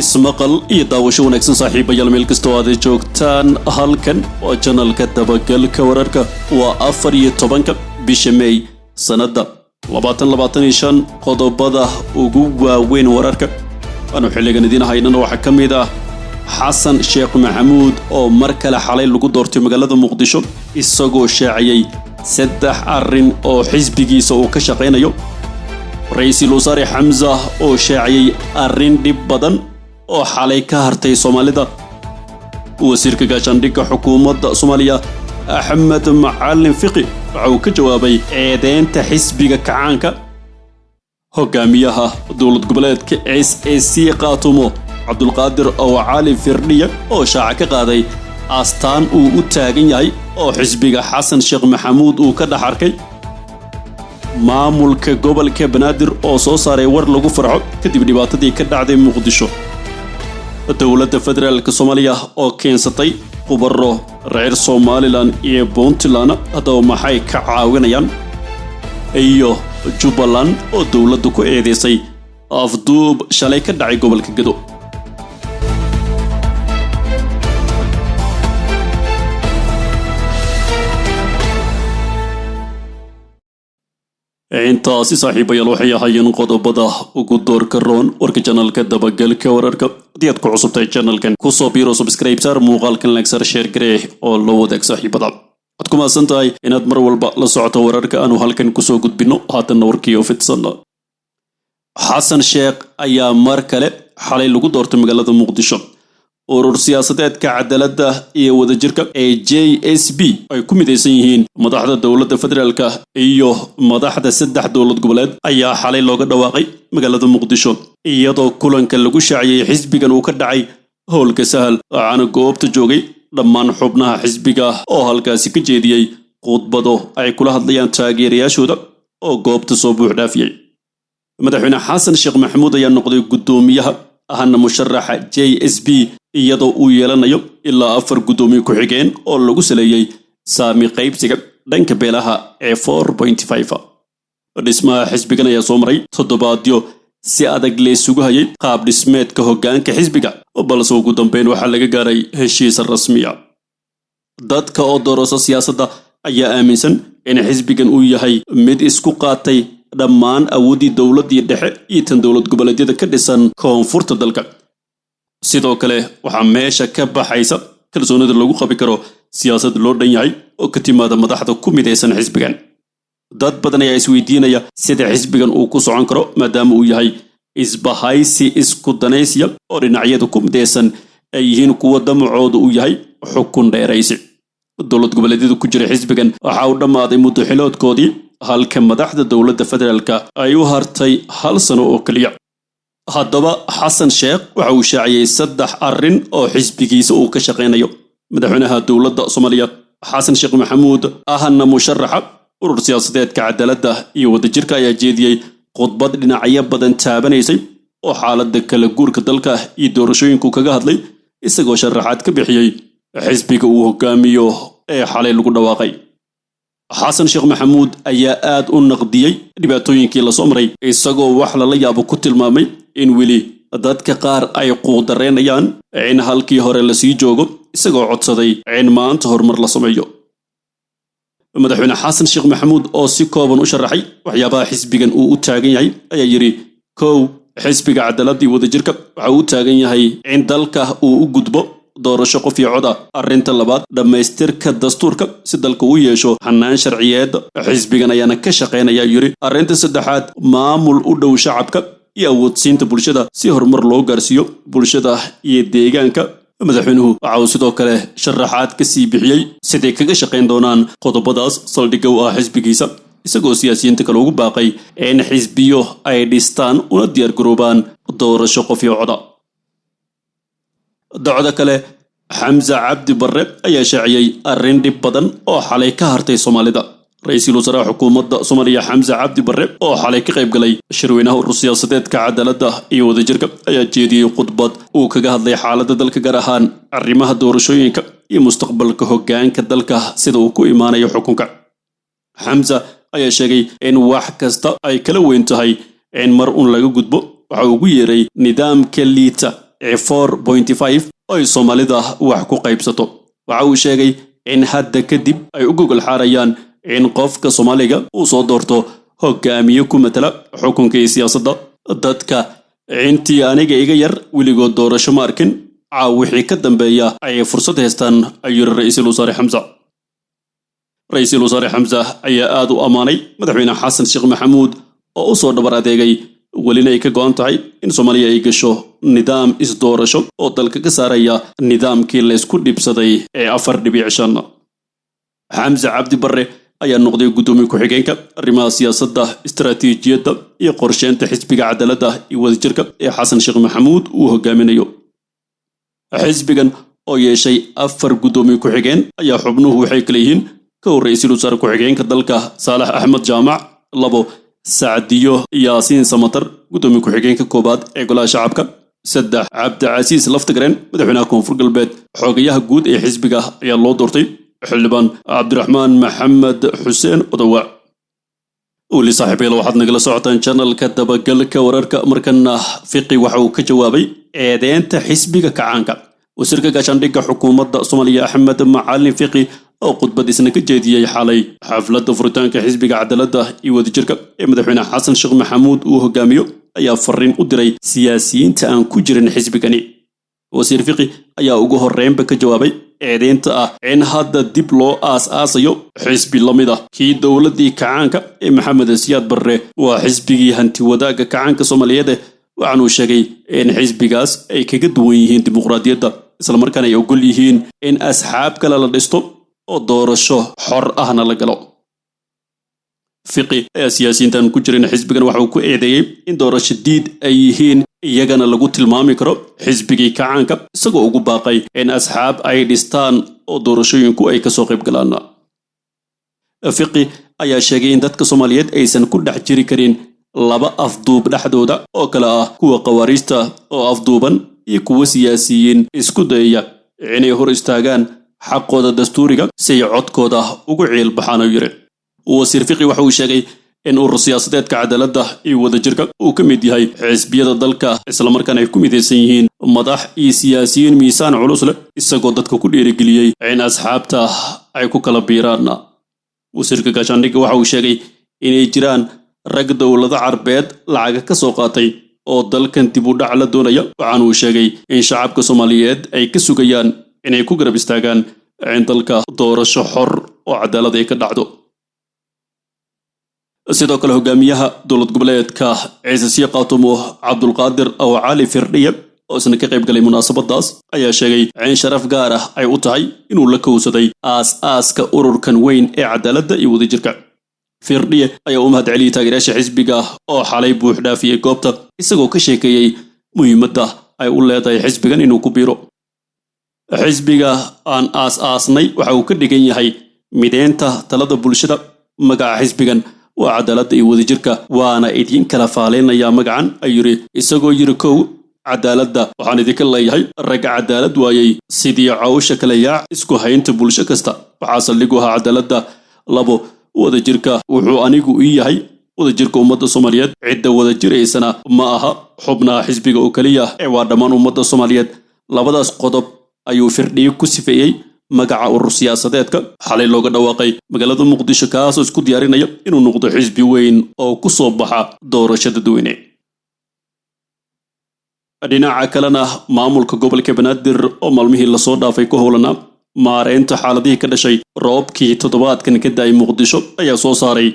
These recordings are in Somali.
ismaqal iyo daawasho wanaagsan saaxiibayaal meel kasta oo aad joogtaan halkan waa channelka dabagalka wararka waa 14 bisha May sanada 2025 qodobada ugu waaweyn wararka aanu xilligan idin haynana waxa kamid ah Xasan Sheekh Maxamuud oo mar kale xalay lagu doortay magaalada Muqdisho isagoo shaaciyay 3 arrin oo xisbigiisa uu ka shaqeynayo Ra'iisul Wasaare Hamza oo shaaciyay arrin dib badan oo xalay ka hartay Soomaalida wasiirka gaashaandhigga xukuumadda Soomaaliya Ahmed Macalin Fiqi wuxuu ka jawaabay eedeynta xisbiga kacaanka hogaamiyaha dowlad goboleedka SAC Qaatumo Cabdulqaadir Cali Firdhiye oo shaaca ka qaaday astaan uu u taagan yahay oo xisbiga Xasan Sheekh Maxamuud uu ka dhaxarkay maamulka gobolka Banaadir oo soo saaray war lagu farxo kadib dhibaatadii ka dhacday Muqdisho dowladda federaalka Soomaaliya oo keensatay khubaro reer Somaliland iyo Puntland hadaba maxay ka caawinayaan iyo Jubbaland oo dowladdu ku eedeysay afduub shalay ka dhacay gobolka Gedo intaasi saaxiibayaal waxay ahaayeen qodobada ugu doorka roon warka channelka dabagalka wararka hadii aad ku cusubtahay channelkan ku soo biiro subscribe sar muuqaalkan like sar share garee oo la wadaag saaxiibada ad ku maasantahay inaad mar walba la socoto wararka aanu halkan ku soo gudbino haatan warkii oo fidsan Xasan Sheekh ayaa mar kale xalay lagu doortay magaalada Muqdisho urur siyaasadeedka cadaaladda iyo wadajirka ee JSB ay ku midaysan yihiin madaxda dowladda federaalka iyo madaxda 3 dowlad goboleed ayaa xalay looga dhawaaqay magaalada Muqdisho iyadoo kulanka lagu shaaciyay xisbigan uu ka dhacay howlka sahal aan goobta joogay dhammaan xubnaha xisbiga oo halkaasi ka jeediyay khudbado ay kula hadlayaan taageerayaashooda oo goobta soo buux dhaafiyay madaxweyne Xasan Sheekh Maxamuud ayaa noqday gudoomiyaha ahna musharaxa JSB iyadoo uu yeelanayo ilaa 4 gudoomiye ku xigeen oo lagu saleeyay saami qaybsiga dhanka beelaha ee 4.5 dhismaha xisbigan ayaa soo maray toddobaadyo si adag la isugu hayay qaab dhismeedka hoggaanka xisbiga balse ugu dambeyn waxa laga gaaray heshiis rasmi ah dadka oo doorasho siyaasadda ayaa aaminsan in xisbigan uu yahay mid isku qaatay dhammaan awoodii dowladda dhexe iyo tan dowlad goboleedyada ka dhisan koonfurta dalka sidoo kale waxa meesha ka baxaysa kalsoonida lagu qabi karo siyaasad loo dhan yahay oo ka timaada madaxda ku midaysan xisbigan dad badan ayaa isweydiinaya sida xisbigan uu ku socon karo maadaama uu yahay isbahaysi isku danaysiya oo dhinacyada ku midaysan ay yihiin kuwa damacooda uu yahay xukun dheeraysi dowlad goboleedyada ku jira xisbigan waxa uu dhamaaday muddo xiloodkoodii halka madaxda dowladda federaalka ay u hartay 1 sano oo kaliya haddaba Xasan Sheekh waxa uu shaaciyay 3 arrin oo xisbigiisa uu ka shaqeynayo madaxweynaha dowladda Soomaaliya Xasan Sheekh Maxamuud ahna musharaxa urur siyaasadeedka cadaaladda iyo wadajirka ayaa jeediyay khudbad dhinacyo badan taabanaysay oo xaaladda kala guurka dalka iyo doorashooyinku kaga hadlay isagoo sharaxaad ka bixiyay xisbiga uu hogaamiyo ee xalay lagu dhawaaqay Xasan Sheekh Maxamuud ayaa aad u naqdiyay dhibaatooyinkii la soo maray isagoo wax la yaabo ku tilmaamay in wili dadka qaar ay quudareynayaan in halkii hore la sii joogo isagoo codsaday in maanta horumar la sameeyo madaxweyne Xasan Sheekh Maxamuud oo si kooban u sharaxay waxyaabaha xisbigan uu u taagan yahay ayaa yiri kow xisbiga cadaaladda iyo wadajirka waxa uu taagan yahay in dalka uu u gudbo doorasho qof iyo cod ah arrinta labaad dhamaystirka dastuurka si dalka uu yeesho hanaan sharciyeed xisbigan ayaana ka shaqeynaya yiri arrinta saddexaad maamul u dhow shacabka iyo awoodsiinta bulshada si horumar loo gaarsiiyo bulshada iyo deegaanka madaxweynuhu waxa uu sidoo kale sharaxaad ka sii bixiyay sidee kaga shaqeyn doonaan qodobadaas saldhigga u ah xisbigiisa isagoo siyaasiyiinta kale ugu baaqay in xisbiyo ay dhistaan una diyaar garoobaan doorasho qof iyo cod ah dacwada kale Hamza Cabdi Barre ayaa shaaciyay arrin dib badan oo xalay ka hartay Soomaalida ra'iisul wasaaraha xukuumadda Soomaaliya Hamza Cabdi Barre oo xalay ka qayb galay shirweynaha urur siyaasadeedka cadaaladda iyo wadajirka ayaa jeediyay khudbad uu kaga hadlay xaaladda dalka gaar ahaan arrimaha doorashooyinka iyo mustaqbalka hoggaanka dalka sida uu ku imaanayo xukunka Hamza ayaa sheegay in wax kasta ay kala weyn tahay in mar laga gudbo waxa uu ugu yeeray nidaamka liita ee 4.5 oo ay Soomaalida wax ku qaybsato. Waxa uu sheegay in hadda kadib ay u gogol xaarayaan in qofka Soomaaliga uu soo doorto hogaamiye ku matala xukunka siyaasadda. Dadka intii aniga iga yar weligood doorasho ma arkin, wixii ka dambeeya ay fursad haystaan, ayuu Ra'iisul Wasaare Xamza. Ra'iisul Wasaare Xamza ayaa aad u amaanay madaxweyne Xasan Sheekh Maxamuud oo u soo dhabar adeegay welina ay ka go'an tahay in Soomaaliya ay gasho nidaam isdoorasho oo dalka ka saaraya nidaamkii la isku dhibsaday ee 4.5. Xamza Cabdi Barre ayaa noqday gudoomiye ku-xigeenka arrimaha siyaasadda, istiraatiijiyadda iyo qorsheynta xisbiga cadaaladda iyo wadajirka ee Xasan Sheekh Maxamuud uu hogaaminayo. Xisbigan oo yeeshay 4 gudoomiye ku-xigeen ayaa xubnuhu waxay kala yihiin kow Ra'iisul Wasaare ku-xigeenka dalka Saalax Axmed Jaamac, 2 Saacdiyo Yaasiin Samatar gudoomiye ku-xigeenka koobaad ee Golaha Shacabka, 3 Cabdicasiis Laftagareen madaxweynaha Koonfur Galbeed. Xogayaha guud ee xisbiga ayaa loo doortay xildhibaan Cabdiraxmaan Maxamed Xuseen Odawa. weli saaxiibayal waxaad nagala socotaan channelka dabagalka wararka. Markana Fiqi waxa uu ka jawaabay eedeynta xisbiga kacaanka. wasiirka gaashaandhigga xukuumadda Soomaaliya Axmed Macalin Fiqi oo khudbad isna ka jeediyay xalay xafladda furitaanka xisbiga cadaaladda iyo wadajirka ee madaxweyne Xasan Sheekh Maxamuud uu hogaamiyo ayaa fariin u diray siyaasiyiinta aan ku jirin xisbigani. wasiir Fiqi ayaa ugu horreynba ka jawaabay eedeynta in hadda dib loo aas-aasayo xisbi lamid kii dowladdii kacaanka ee Maxamed Siyaad Barre. waa xisbigii hanti wadaagga kacaanka Soomaaliyeed, waxaana uu sheegay in xisbigaas ay kaga duwan yihiin dimuqraadiyadda, isla markaana ay ogol yihiin in asxaab kale la dhisto oo doorasho xor ahna la galo. Fiqi ayaa siyaasiyiintan ku jirin xisbigan waxa uu ku eedeeyay in doorasho diid ay yihiin, iyagana lagu tilmaami karo xisbigii kacaanka, isagoo ugu baaqay in asxaab ay dhistaan oo doorashooyinku ay ka soo qayb galaan. Fiqi ayaa sheegay in dadka Soomaaliyeed aysan ku dhex jiri karin 2 afduub dhexdooda oo kala kuwa qawaariista oo afduuban iyo kuwa siyaasiyiin isku dayaya inay hor istaagaan xaqooda dastuuriga si ay codkooda ugu ciil baxaan. yiri wasiir Fiqi waxa uu sheegay in urur siyaasadeedka cadaaladda iyo wadajirka uu ka mid yahay xisbiyada dalka, isla markaana ay ku midaysan yihiin madax iyo siyaasiyiin miisaan culus leh, isagoo dadka ku dhiirigeliyay in asxaabta ay ku kala biiraan. wasiirka gaashaandhigga waxa uu sheegay inay jiraan rag dowlado carbeed lacag ka soo qaatay oo dalkan dib u dhac la doonaya, waxaana uu sheegay in shacabka Soomaaliyeed ay ka sugayaan inay ku garab istaagaan in dalka doorasho xor oo cadaalad ay ka dhacdo. sidoo kale hogaamiyaha dowlad goboleedka Ciise Qaatumo Cabdulqaadir oo Cali Firdhiye oo isna ka qayb galay munaasabadaas ayaa sheegay in sharaf gaar ay u tahay inuu la kowsaday aas-aaska ururkan weyn ee cadaaladda iyo wadajirka. Firdhiye ayaa u mahadceliyay taageerayaasha xisbiga oo xalay buux dhaafiyay goobta, isagoo ka sheekeeyay muhiimadda ay u leedahay xisbigan inuu ku biiro. xisbiga aan aas-aasnay waxa uu ka dhigan yahay mideynta talada bulshada. magaca xisbigan waa cadaaladda iyo wadajirka, waana idin kala faaleynaya magacan, ayuu yiri, isagoo yiri 1 cadaaladda waxaan idinka leeyahay rag cadaalad waayay sidii cawsha kala yaac isku haynta bulsho kasta, waxaa saldhigu ahaa cadaaladda. 2 wadajirka wuxuu anigu u yahay wadajirka ummadda Soomaaliyeed. cidda wadajiraysana ma aha xubnaha xisbiga oo kaliya ee waa dhammaan ummadda Soomaaliyeed. labadaas qodob ayuu Firdhiye ku sifeeyay magaca urur siyaasadeedka xalay looga dhawaaqay magaalada Muqdisho, kaasoo isku diyaarinaya inuu noqdo xisbi weyn oo ku soo baxa doorashada dadweyne. dhinaca kalena maamulka gobolka Banaadir oo maalmihii la soo dhaafay ku howlana maareynta xaaladihii ka dhashay roobkii toddobaadkan ka daay Muqdisho ayaa soo saaray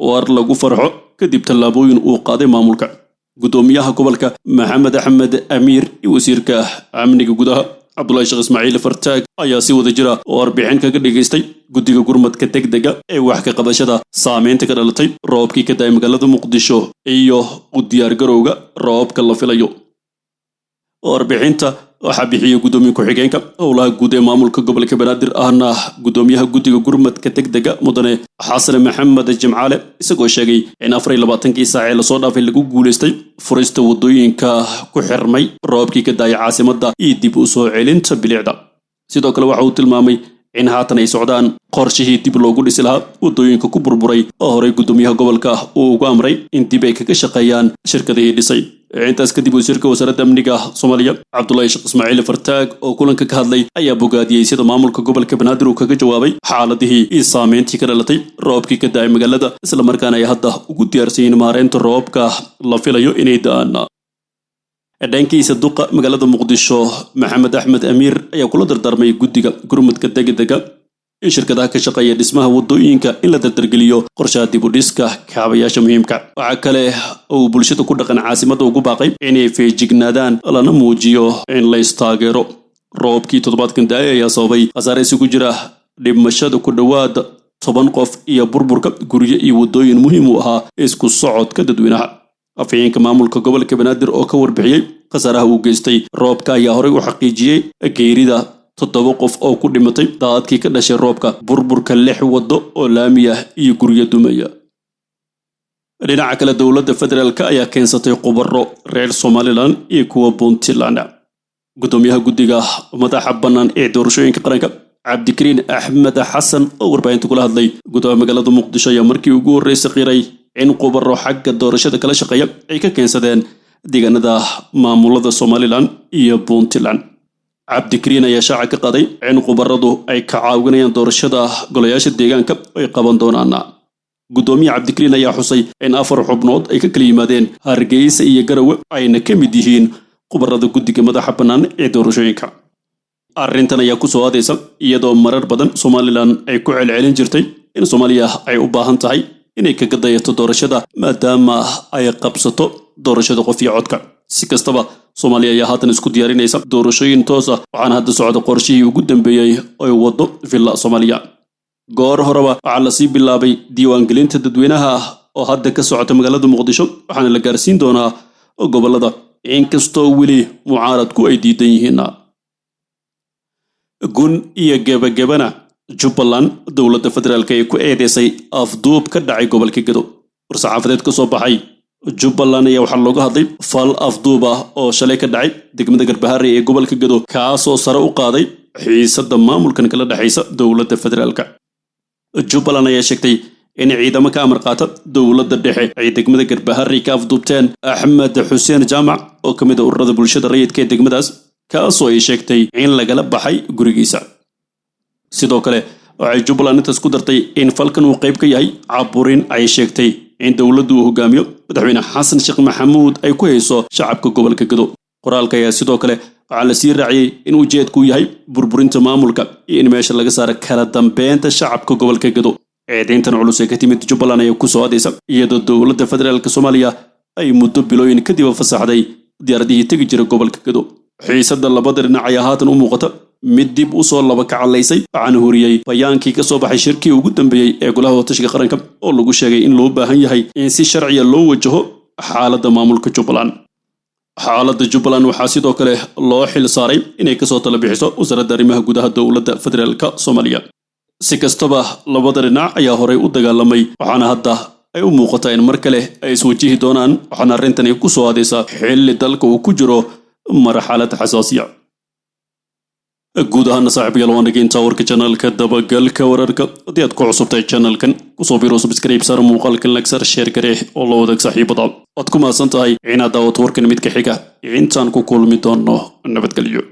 war lagu farxo kadib tallaabooyin uu qaaday maamulka. gudoomiyaha gobolka Maxamed Axmed Amiir iyo wasiirka amniga gudaha Cabdullaahi Sheekh Ismaaciil Fartaag ayaa si wada jira oo warbixin kaga dhageystay guddiga gurmadka degdega ee wax ka qabashada saameynta ka dhalatay roobkii ka daay magaalada Muqdisho iyo u diyaargarowga roobka la filayo. warbixinta waxaa bixiyay gudoomiye ku-xigeenka howlaha guud ee maamulka gobolka Banaadir ahna gudoomiyaha guddiga gurmadka degdega mudane Xasan Maxamed Jimcaale, isagoo sheegay in 24 saac ee la soo dhaafay lagu guuleystay furista wadooyinka ku xirmay roobkii ka daay caasimadda iyo dib u soo celinta bilicda. sidoo kale waxa uu tilmaamay in haatan ay socdaan qorshihii dib loogu dhisi lahaa wadooyinka ku burburay oo horey gudoomiyaha gobolka uu ugu amray in dib ay kaga shaqeeyaan shirkadihii dhisay. intaas kadib wasiirka wasaaradda amniga Soomaaliya Cabdullaahi Sheekh Ismaaciil Fartaag oo kulanka ka hadlay ayaa bogaadiyay sida maamulka gobolka Banaadir uu kaga jawaabay xaaladihii iyo saameyntii ka dhalatay roobkii ka da'ay magaalada isla markaana ay hadda ugu diyaarsan yihiin maareynta roobka la filayo inay da'aan. dhankiisa duqa magaalada Muqdisho Maxamed Axmed Amiir ayaa kula dardaarmay guddiga gurmadka degdega ee shirkadaha ka shaqeeya dhismaha wadooyinka in la dardargeliyo qorshaha dib u dhiska kaabayaasha muhiimka. Waxa kale oo bulshada ku dhaqan caasimadda ugu baaqay inay feejignaadaan lana muujiyo in la istaageero. roobkii toddobaadkan da'ay ayaa sababay khasaare isugu jira dhimashada ku dhowaad 10 qof iyo burburka guryo iyo wadooyin muhiim u ahaa isku socodka dadweynaha. afhayeenka maamulka gobolka Banaadir oo ka warbixiyay khasaaraha uu geystay roobka ayaa horey u xaqiijiyay geerida 7 qof oo ku dhimatay daadkii ka dhashay roobka, burburka 6 wado oo laami ah iyo guryo dumaya. dhinaca kale dowladda federaalka ayaa keensatay khubaro reer Somaliland iyo kuwa Puntland. gudoomiyaha guddiga madaxa bannaan ee doorashooyinka qaranka Cabdikariin Axmed Xasan oo warbaahinta kula hadlay gudaha magaalada Muqdisho ayaa markii ugu horeysay qiray in khubaro xagga doorashada kala shaqeeya ay ka keensadeen deegaanada maamulada Somaliland iyo Puntland. Cabdikariin ayaa shaaca ka qaaday in khubaradu ay ka caawinayaan doorashada golayaasha deegaanka ay qaban doonaan. gudoomiyaha Cabdikariin ayaa xusay in 4 xubnood ay ka kala yimaadeen Hargeysa iyo Garowe ayna ka mid yihiin khubarada guddiga madaxa bannaan ee doorashooyinka. arrintan ayaa ku soo aadaysa iyadoo marar badan Somaliland ay ku celcelin jirtay in Soomaaliya ay u baahan tahay inay kaga dayato doorashada maadaama ay qabsato doorashada qof iyo codka. si kastaba Soomaaliya ayaa haatan isku diyaarinaysa doorashooyin toos ah waxaana hadda socda qorshihii ugu dambeeyay oo wado Villa Soomaaliya. goor horeba waxaa la sii bilaabay diiwaangelinta dadweynaha oo hadda ka socota magaalada Muqdisho waxaana la gaarsiin doonaa gobolada inkastoo weli mucaaradku ay diidan yihiin. gun iyo gabagabana Jubbaland dowladda federaalka ay ku eedeysay afduub ka dhacay gobolka Gedo. war-saxaafadeed ka soo baxay Jubbaland ayaa waxaa looga hadlay fal afduub ah oo shalay ka dhacay degmada Garbaharey ee gobolka Gedo kaasoo sare u qaaday xiisadda maamulkan kala dhaxaysa dowladda federaalka. Jubbaland ayaa sheegtay in ciidamo ka amar qaata dowladda dhexe ay degmada Garbaharey ka afduubteen Axmed Xuseen Jaamac oo ka mid ah ururada bulshada rayidka ee degmadaas kaasoo ay sheegtay in lagala baxay gurigiisa. sidoo kale waxay Jubbaland intaas ku dartay in falkan uu qayb ka yahay caburin ay sheegtay in dowladdu uu hogaamiyo madaxweyne Xasan Sheekh Maxamuud ay ku hayso shacabka gobolka Gedo. qoraalka ayaa sidoo kale waxaa la sii raaciyay in ujeedku yahay burburinta maamulka iyo in meesha laga saaro kala dambeynta shacabka gobolka Gedo. eedayntan culus ee ka timid Jubbaland ayaa ku soo aadaysa iyadoo dowladda federaalka Soomaaliya ay muddo bilooyin kadib fasaxday diyaaradihii tagi jiray gobolka Gedo. xiisadda labada dhinac ayaa haatan u muuqata mid dib u soo laba kacalaysay waxaana horiyay bayaankii ka soo baxay shirkii ugu dambeeyay ee golaha tashiga qaranka oo lagu sheegay in loo baahan yahay in si sharciya loo wajaho xaaladda maamulka Jubbaland. xaaladda Jubbaland waxaa sidoo kale loo xil saaray inay kasoo tala bixiso wasaaradda arrimaha gudaha dowladda federaalka Soomaaliya. si kastaba labada dhinac ayaa horey u dagaalamay waxaana hadda ay u muuqataa in mar kale ay iswajihi doonaan waxaana arrintani ku soo aadaysa xilli dalka uu ku jiro marxalad xasaasiya. guud ahaan saaxiibayaal waan dhegeysta warka channelka dabagalka wararka haddii aad ku cusubtahay channelkan kusoo biiro subscribe saar muuqaalkan like saar share garee oo la wadaag saaxiibada waad ku mahadsan tahay inaad daawato warkan mid ka xiga intaan ku kulmi doono nabadgelyo.